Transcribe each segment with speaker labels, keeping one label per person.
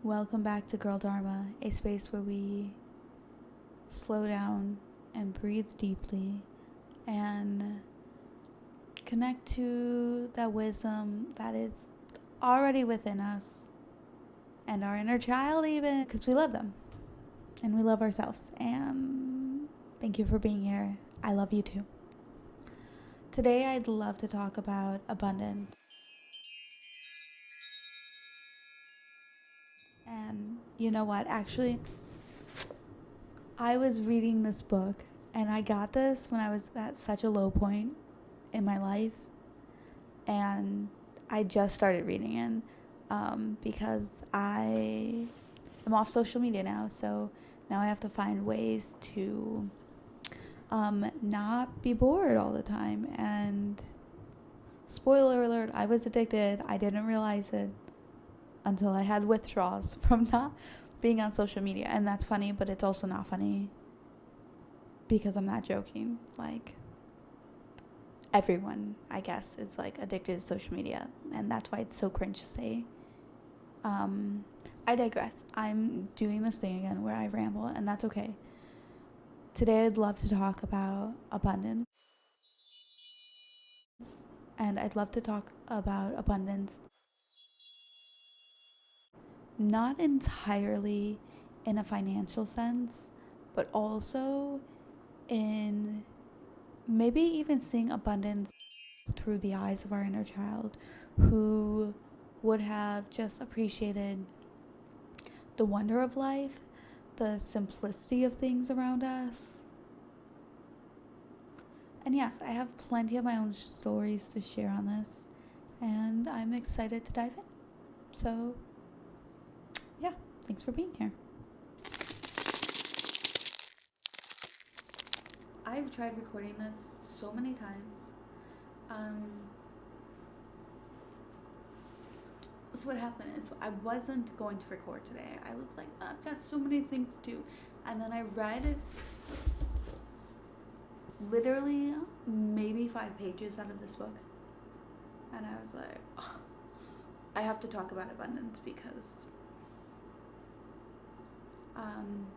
Speaker 1: Welcome back to Girl Dharma, a space where we slow down and breathe deeply and connect to that wisdom that is already within us and our inner child, even because we love them and we love ourselves. And thank you for being here. I love you too. Today I'd love to talk about abundance. And you know what? Actually, I was reading this book and I got this when I was at such a low point in my life. And I just started reading it because I am off social media now. So now I have to find ways to not be bored all the time. And spoiler alert, I was addicted. I didn't realize it until I had withdrawals from not being on social media. And that's funny, but it's also not funny because I'm not joking. Like, everyone, I guess, is like addicted to social media, and that's why it's so cringe to say. I digress. I'm doing this thing again where I ramble, and that's okay. Today I'd love to talk about abundance. And I'd love to talk about abundance not entirely in a financial sense, but also in maybe even seeing abundance through the eyes of our inner child who would have just appreciated the wonder of life, the simplicity of things around us. And yes, I have plenty of my own stories to share on this, and I'm excited to dive in. So, yeah, thanks for being here. I've tried recording this so many times. So what happened is I wasn't going to record today. I was like, I've got so many things to do. And then I read literally maybe 5 pages out of this book. And I was like, oh, I have to talk about abundance because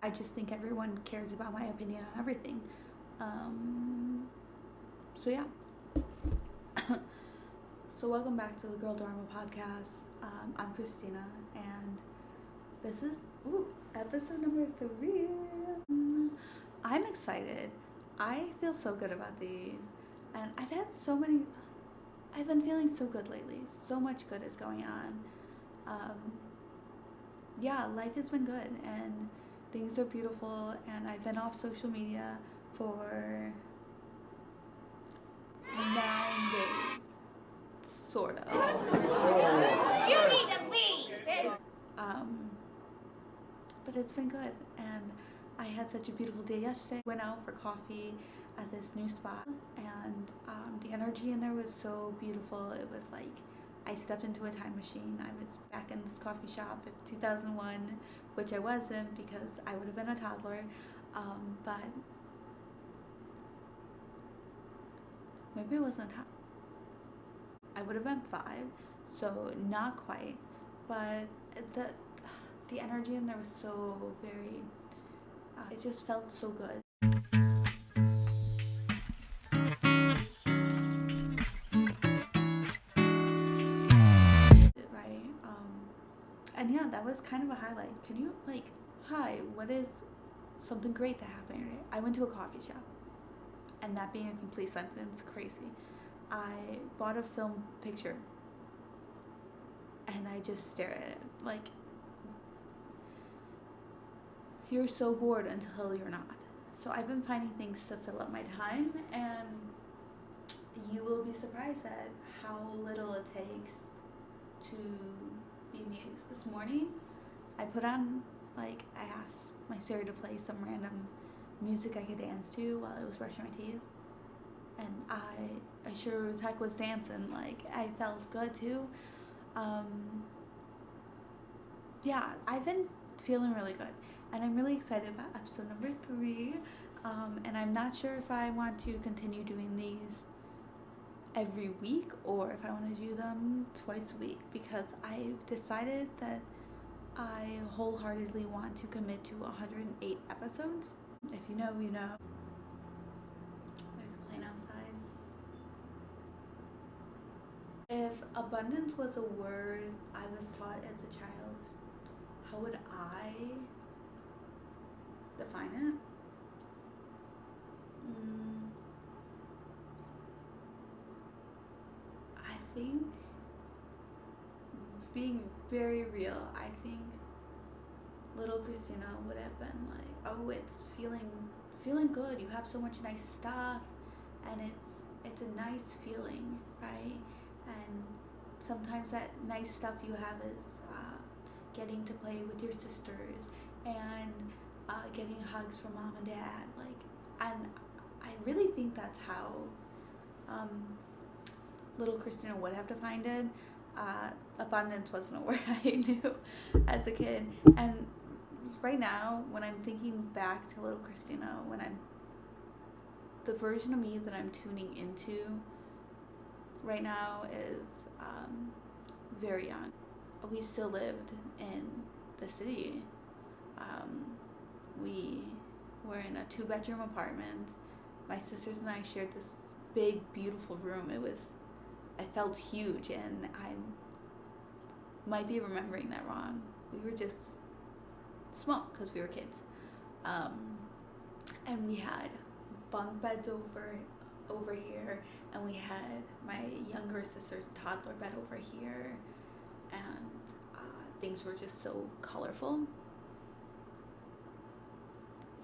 Speaker 1: I just think everyone cares about my opinion on everything. So yeah. So welcome back to the Girl Dharma Podcast. I'm Christina, and this is episode number 3. I'm excited. I feel so good about these, and I've been feeling so good lately. So much good is going on. Yeah, life has been good, and things are beautiful, and I've been off social media for 9 days. Sort of.
Speaker 2: You need to leave.
Speaker 1: But it's been good, and I had such a beautiful day yesterday. Went out for coffee at this new spot, and the energy in there was so beautiful. It was like I stepped into a time machine. I was back in this coffee shop in 2001, which I wasn't because I would have been a toddler, but maybe it wasn't a toddler. I would have been 5, so not quite, but the energy in there was so very, it just felt so good. Right, and yeah, that was kind of a highlight. Can you, hi, what is something great that happened today? I went to a coffee shop, and that being a complete sentence, crazy. I bought a film picture, and I just stare at it like, you're so bored until you're not. So I've been finding things to fill up my time, and you will be surprised at how little it takes to be amused. This morning, I put on, I asked my Siri to play some random music I could dance to while I was brushing my teeth. And I sure as heck was dancing. I felt good too. Yeah, I've been feeling really good. And I'm really excited about episode number 3. And I'm not sure if I want to continue doing these every week or if I want to do them twice a week, because I've decided that I wholeheartedly want to commit to 108 episodes. If you know, you know. There's a plane outside. If abundance was a word I was taught as a child, how would I define it? I think, being very real, I think little Christina would have been like, oh, it's feeling good. You have so much nice stuff, and it's a nice feeling, right? And sometimes that nice stuff you have is getting to play with your sisters and getting hugs from mom and dad, and I really think that's how little Christina would have defined it. Abundance wasn't a word I knew as a kid, and right now when I'm thinking back to little Christina, the version of me that I'm tuning into right now is very young. We still lived in the city. We were in a 2-bedroom apartment. My sisters and I shared this big, beautiful room. I felt huge, and I might be remembering that wrong. We were just small because we were kids. And we had bunk beds over here, and we had my younger sister's toddler bed over here, and things were just so colorful.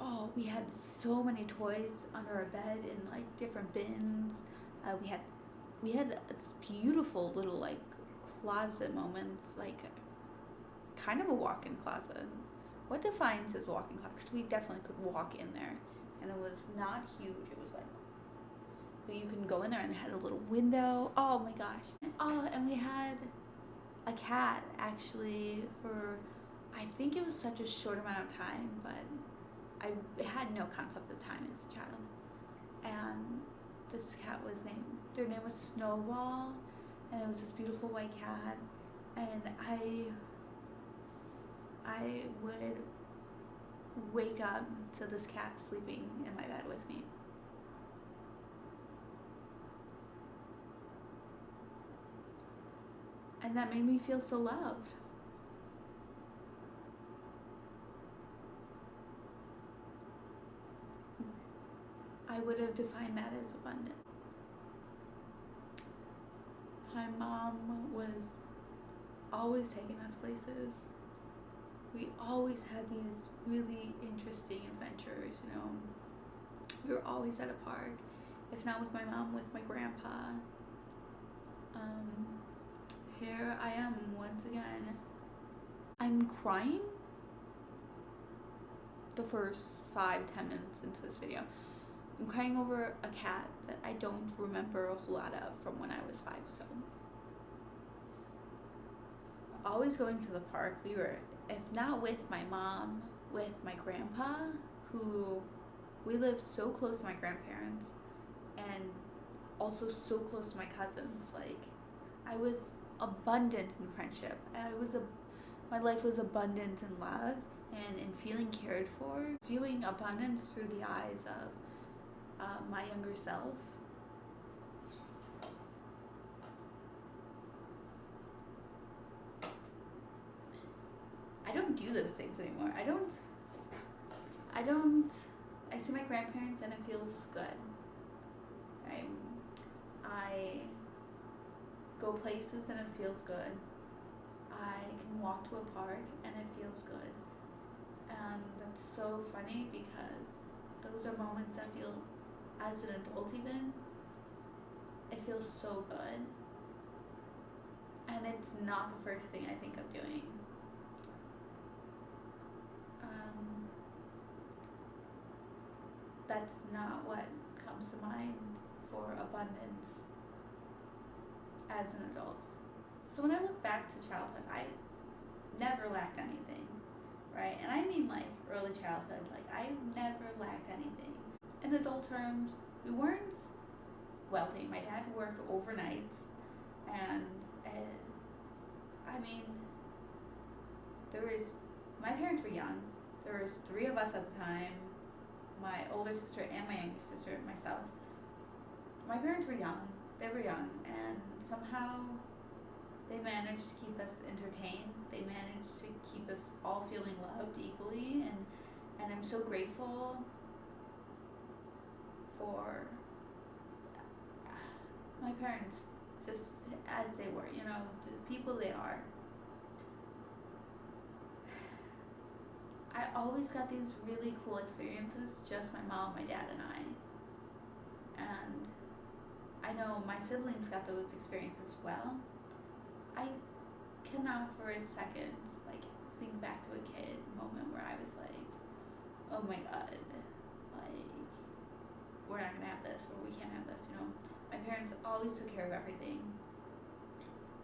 Speaker 1: Oh, we had so many toys under our bed in like different bins. We had this beautiful little like closet moments, like kind of a walk-in closet. What defines as walk-in closet? Because we definitely could walk in there, and it was not huge. It was like, but you can go in there, and it had a little window. Oh my gosh. Oh, and we had a cat actually for, I think it was such a short amount of time, but I had no concept of time as a child. And this cat their name was Snowball, and it was this beautiful white cat, and I would wake up to this cat sleeping in my bed with me. And that made me feel so loved. I would have defined that as abundant. My mom was always taking us places. We always had these really interesting adventures, you know. We were always at a park. If not with my mom, with my grandpa. Here I am once again. I'm crying the first 5-10 minutes into this video. I'm crying over a cat that I don't remember a whole lot of from when I was 5, so. Always going to the park. We were, if not with my mom, with my grandpa, who we lived so close to my grandparents, and also so close to my cousins. Like, I was abundant in friendship, and my life was abundant in love and in feeling cared for, viewing abundance through the eyes of my younger self. I don't do those things anymore. I see my grandparents and it feels good. Right? I go places and it feels good. I can walk to a park and it feels good. And that's so funny because those are moments that feel, as an adult even, it feels so good. And it's not the first thing I think of doing. That's not what comes to mind for abundance as an adult. So when I look back to childhood, I never lacked anything, right? And I mean like early childhood, like I never lacked anything. In adult terms, we weren't wealthy. My dad worked overnights, and I mean, my parents were young. There was 3 of us at the time, my older sister and my youngest sister and myself. My parents were young. They were young, and somehow they managed to keep us entertained. They managed to keep us all feeling loved equally, and I'm so grateful for my parents, just as they were, the people they are. I always got these really cool experiences, just my mom, my dad, and I. And I know my siblings got those experiences as well. I cannot for a second, think back to a kid moment where I was like, oh my God, we're not gonna have this, or we can't have this, My parents always took care of everything.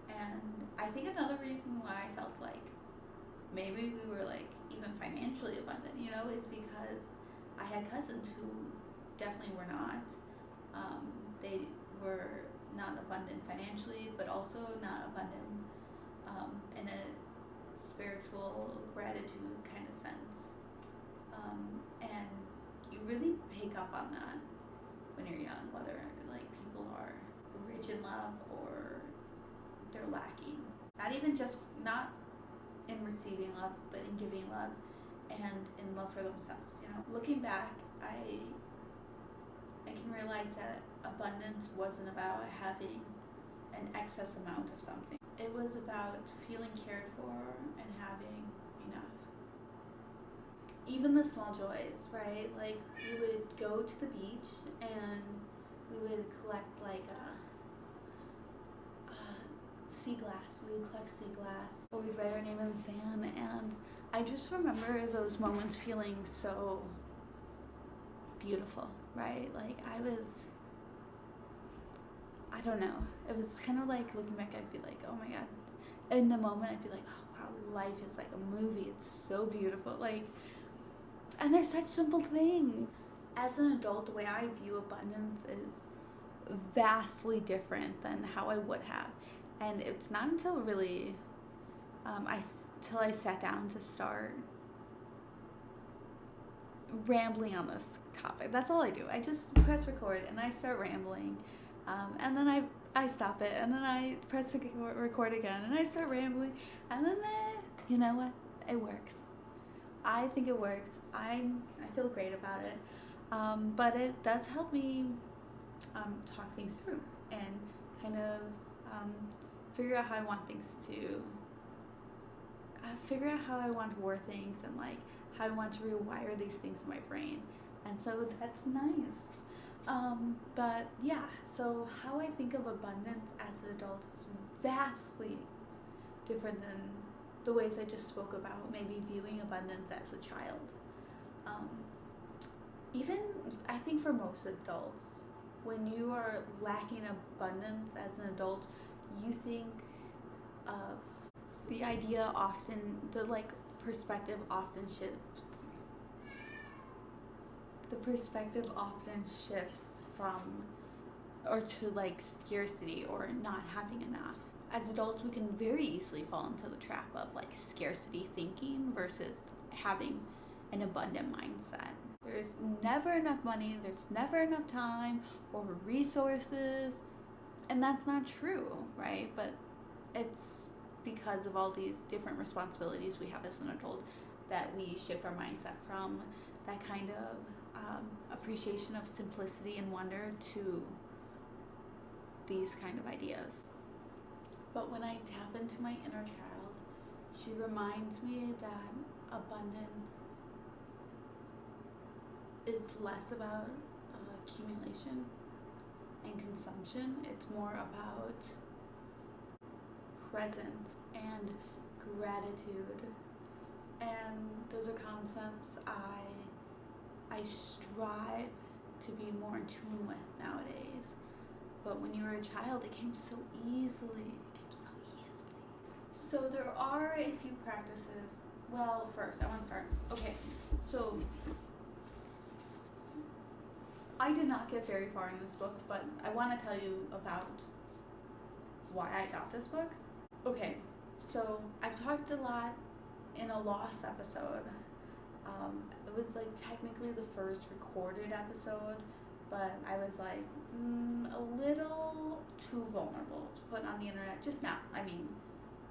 Speaker 1: And I think another reason why I felt like maybe we were even financially abundant, is because I had cousins who definitely were not. They were not abundant financially, but also not abundant in a spiritual gratitude kind of sense. And you really pick up on that when you're young, whether people are rich in love or they're lacking. Not in receiving love, but in giving love and in love for themselves. Looking back, I can realize that abundance wasn't about having an excess amount of something. It was about feeling cared for and having enough. Even the small joys, right? We would go to the beach and we would collect sea glass. We would collect sea glass, or we'd write our name in the sand, and I just remember those moments feeling so beautiful, right? I don't know. It was kind of looking back, I'd be like, oh my God. In the moment, I'd be like, oh wow, life is like a movie. It's so beautiful. And they're such simple things. As an adult, the way I view abundance is vastly different than how I would have. And it's not until really, till I sat down to start rambling on this topic. That's all I do. I just press record and I start rambling. And then I stop it, and then I press record again, and I start rambling, and then you know what? It works. I think it works. I feel great about it. But it does help me talk things through and kind of figure out how I want things to figure out how I want to word things, and how I want to rewire these things in my brain. And so that's nice. But yeah, so how I think of abundance as an adult is vastly different than the ways I just spoke about, maybe viewing abundance as a child. Even, I think for most adults, when you are lacking abundance as an adult, you think of the idea often, the perspective often shifts. The perspective often shifts to scarcity or not having enough. As adults, we can very easily fall into the trap of scarcity thinking versus having an abundant mindset. There's never enough money, there's never enough time or resources, and that's not true, right? But it's because of all these different responsibilities we have as an adult that we shift our mindset from that kind of appreciation of simplicity and wonder to these kind of ideas. But when I tap into my inner child, she reminds me that abundance is less about accumulation and consumption. It's more about presence and gratitude. And those are concepts I strive to be more in tune with nowadays. But when you were a child, it came so easily. So there are a few practices. Well, first, I want to start. Okay, so I did not get very far in this book, but I want to tell you about why I got this book. Okay, so I've talked a lot in a lost episode. It was like technically the first recorded episode, but I was like a little too vulnerable to put on the internet just now. I mean,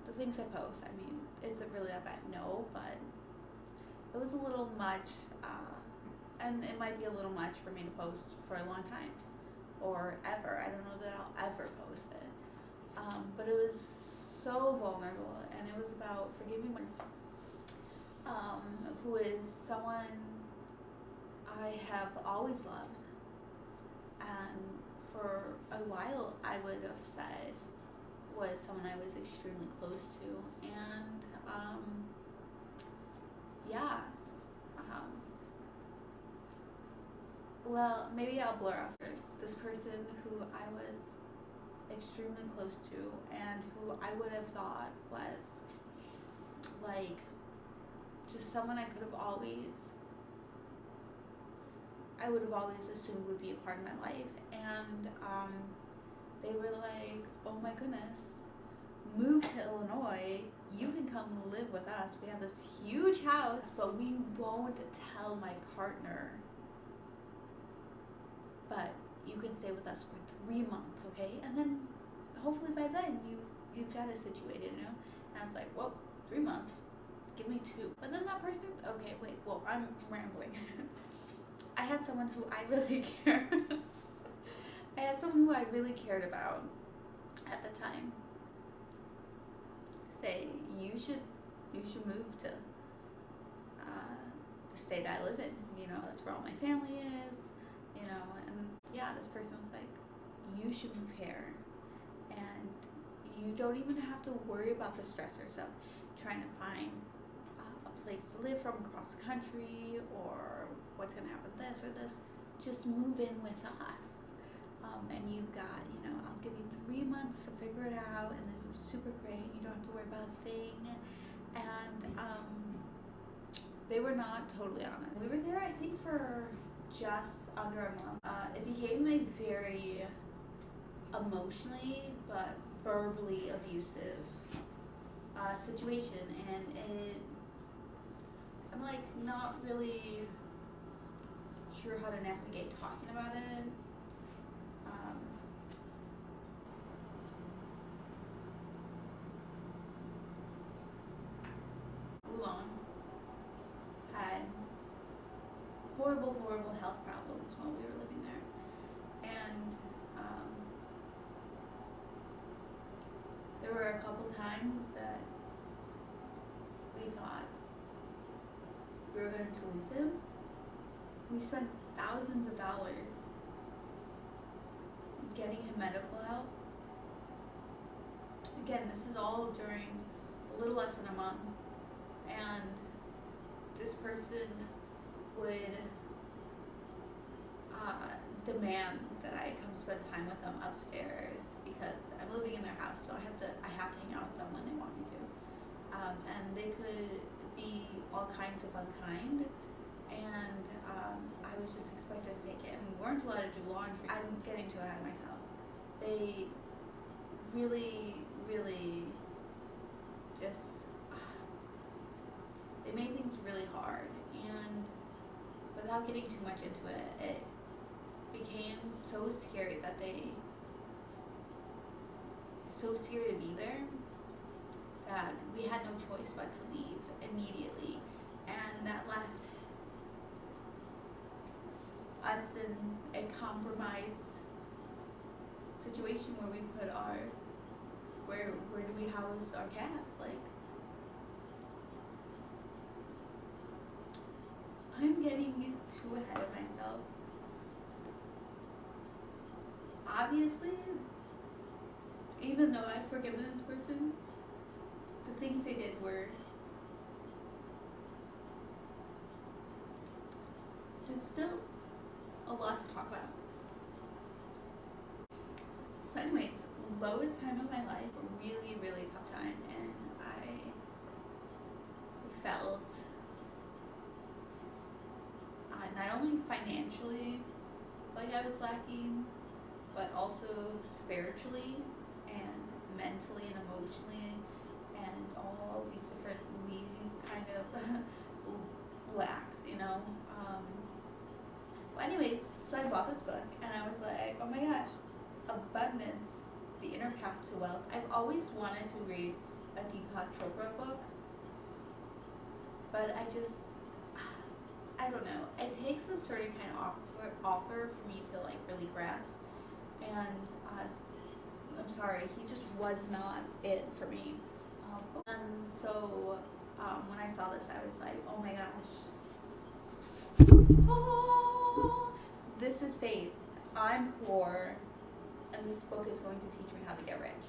Speaker 1: the things I post, I mean, is it really that bad? No, but it was a little much, and it might be a little much for me to post for a long time, or ever. I don't know that I'll ever post it. But it was so vulnerable, and it was about forgiving my who is someone I have always loved, and for a while I would have said was someone I was extremely close to, and yeah, well, maybe I'll blur out this person who I was extremely close to and who I would have thought was like just someone I would have always assumed would be a part of my life, and they were like, oh my goodness, move to Illinois, you can come live with us, we have this huge house, but we won't tell my partner, but you can stay with us for 3 months, okay? And then hopefully by then you've got it situated, you know? And I was like, well, 3 months, give me 2. But then that person, okay, wait, well, I'm rambling. I had someone who I really cared about at the time say, you should move to the state I live in, you know, that's where all my family is, you know, and yeah, this person was like, you should move here, and you don't even have to worry about the stressors of trying to find a place to live from across the country, or what's going to happen this or this. Just move in with us, and you've got, you know, I'll give you 3 months to figure it out, and then super great, you don't have to worry about a thing. And they were not totally honest. We were there, I think, for just under a month. It became a very emotionally but verbally abusive situation, and I'm like not really sure how to navigate talking about it. Oolong had horrible health problems while we were living there, and there were a couple times that we thought we were going to lose him. We spent thousands of dollars getting him medical help. Again, this is all during a little less than a month, and this person would demand that I come spend time with them upstairs because I'm living in their house, so I have to hang out with them when they want me to. And they could be all kinds of unkind, and I was just expected to take it, and we weren't allowed to do laundry. I'm getting too ahead of myself. They really just they made things really hard, and without getting too much into it, it became so scary that so scary to be there that we had no choice but to leave immediately, and that left us in a compromised situation where we put where do we house our cats? Like, I'm getting too ahead of myself. Obviously, even though I've forgiven this person, the things they did were just still a lot to talk about. So anyways, lowest time of my life, a really tough time, and I felt not only financially like I was lacking, but also spiritually and mentally and emotionally, and all these different kind kind of lax, you know. Well, anyways, so I bought this book and I was like, oh my gosh, Abundance, The Inner Path to Wealth. I've always wanted to read a Deepak Chopra book, but I don't know. It takes a certain kind of author for me to like really grasp, and I'm sorry, he just was not it for me. And so when I saw this, I was like, oh my gosh. Oh, this is faith. I'm poor, and this book is going to teach me how to get rich.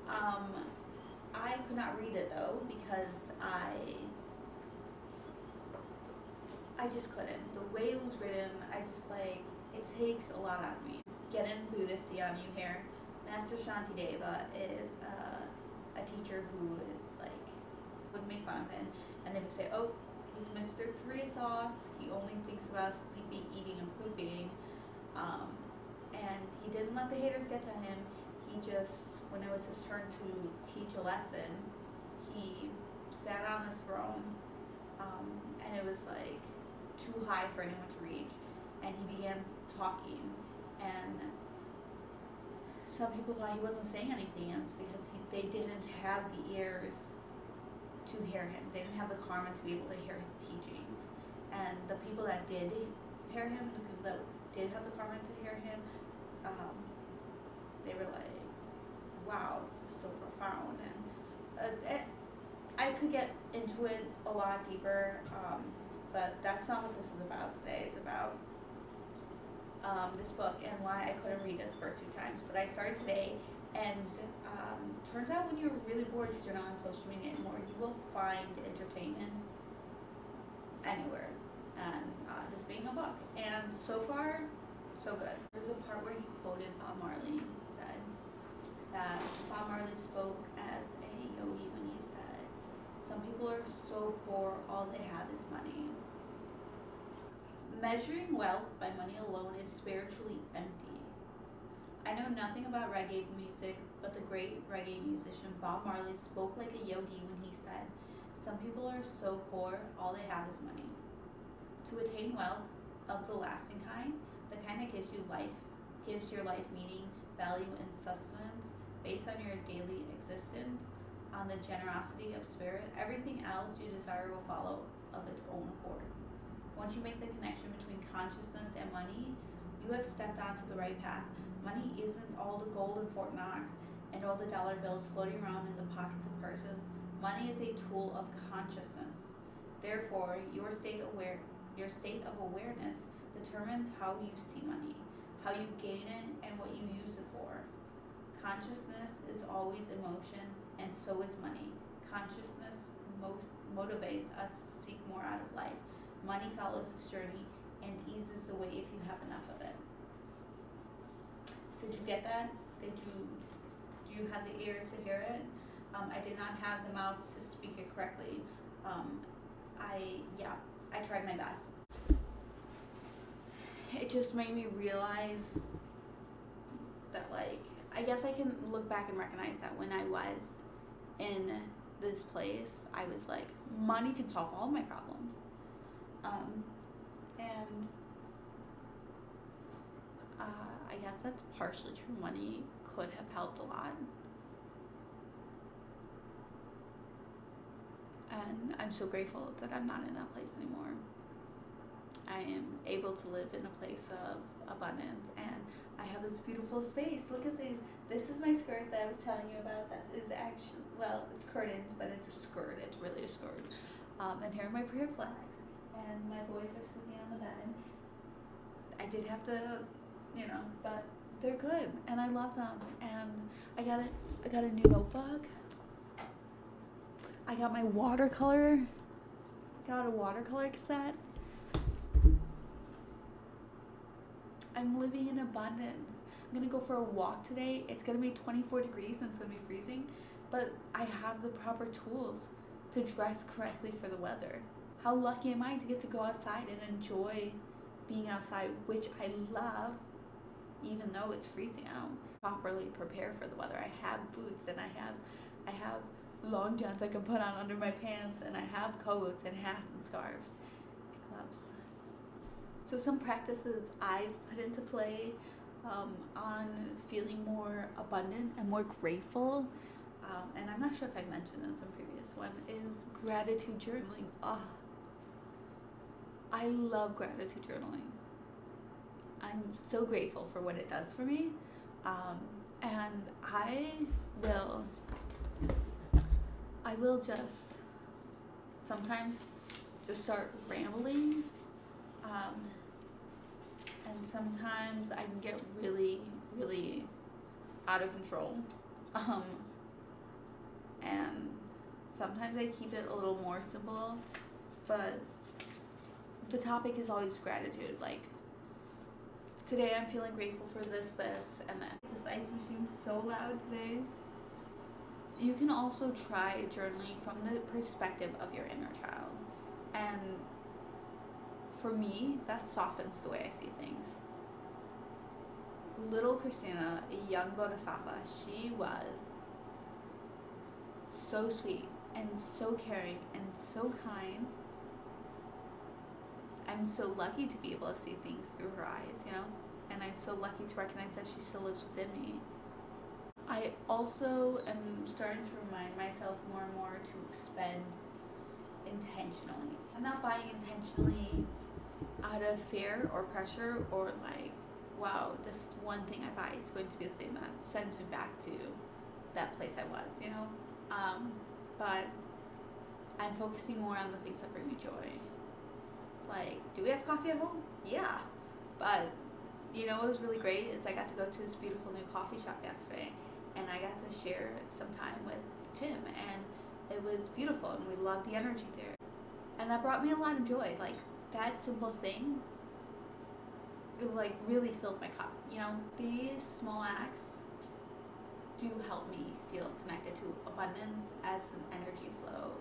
Speaker 1: I could not read it though because I just couldn't. The way it was written, I just like, it takes a lot out of me. Getting Buddhisty on you here. Master Shantideva is a teacher who is like, would make fun of him, and they would say, oh, he's Mr. Three Thoughts, he only thinks about sleeping, eating, and pooping, and he didn't let the haters get to him. He just, when it was his turn to teach a lesson, he sat on this throne, and it was like too high for anyone to reach, and he began talking, and some people thought he wasn't saying anything, and it's because they didn't have the ears to hear him. They didn't have the karma to be able to hear his teachings. And the people that did hear him, the people that did have the karma to hear him, they were like, wow, this is so profound. And I could get into it a lot deeper, but that's not what this is about today. It's about this book and why I couldn't read it the first 2 times. But I started today, and turns out when you're really bored because you're not on social media anymore, you will find entertainment anywhere, and this being a book. And so far, so good. There's a part where he quoted Bob Marley. He said that Bob Marley spoke as a yogi when he said, some people are so poor, all they have is money. Measuring wealth by money alone is spiritually empty. I know nothing about reggae music, but the great reggae musician Bob Marley spoke like a yogi when he said, some people are so poor, all they have is money. To attain wealth of the lasting kind, the kind that gives your life meaning, value, and sustenance based on your daily existence, on the generosity of spirit, everything else you desire will follow of its own accord. Once you make the connection between consciousness and money, you have stepped onto the right path. Money isn't all the gold in Fort Knox and all the dollar bills floating around in the pockets of purses. Money is a tool of consciousness. Therefore, your state of awareness determines how you see money, how you gain it, and what you use it for. Consciousness is always in motion, and so is money. Consciousness motivates us to seek more out of life. Money follows this journey and eases the way if you have enough of it. Did you get that? Do you have the ears to hear it? I did not have the mouth to speak it correctly. I tried my best. It just made me realize that, like, I guess I can look back and recognize that when I was in this place, I was like, money can solve all my problems. And I guess that's partially true. Money could have helped a lot. And I'm so grateful that I'm not in that place anymore. I am able to live in a place of abundance, and I have this beautiful space. Look at these. This is my skirt that I was telling you about. That is actually, well, it's curtains, but it's a skirt. It's really a skirt. And here are my prayer flags. And my boys are sleeping on the bed. I did have to, but they're good, and I love them. And I got a new notebook. I got my watercolor. Got a watercolor set. I'm living in abundance. I'm gonna go for a walk today. It's gonna be 24 degrees and it's gonna be freezing, but I have the proper tools to dress correctly for the weather. How lucky am I to get to go outside and enjoy being outside, which I love, even though it's freezing out. Properly prepare for the weather. I have boots and I have long johns I can put on under my pants, and I have coats and hats and scarves and gloves. So some practices I've put into play on feeling more abundant and more grateful, and I'm not sure if I mentioned this in previous one, is gratitude journaling. Oh, I love gratitude journaling. I'm so grateful for what it does for me, and I will just sometimes just start rambling, and sometimes I can get really, really out of control, and sometimes I keep it a little more simple, but the topic is always gratitude. Like, today I'm feeling grateful for this, and this. This ice machine's so loud today. You can also try journaling from the perspective of your inner child. And for me, that softens the way I see things. Little Christina, a young bodhisattva, she was so sweet and so caring and so kind. I'm so lucky to be able to see things through her eyes, and I'm so lucky to recognize that she still lives within me. I also am starting to remind myself more and more to spend intentionally. I'm not buying intentionally out of fear or pressure, or like, wow, this one thing I buy is going to be the thing that sends me back to that place I was, but I'm focusing more on the things that bring me joy. Like, do we have coffee at home? Yeah. But, what was really great is I got to go to this beautiful new coffee shop yesterday, and I got to share some time with Tim, and it was beautiful, and we loved the energy there. And that brought me a lot of joy. Like, that simple thing, it, really filled my cup, These small acts do help me feel connected to abundance as an energy flow,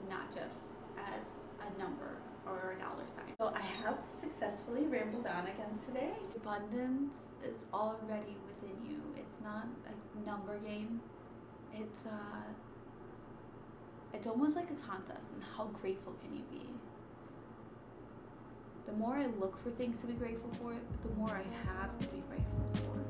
Speaker 1: not just as a number or a dollar sign. So I have successfully rambled on again today. Abundance is already within you. It's not a number game. It's almost like a contest, and how grateful can you be? The more I look for things to be grateful for, the more I have to be grateful for.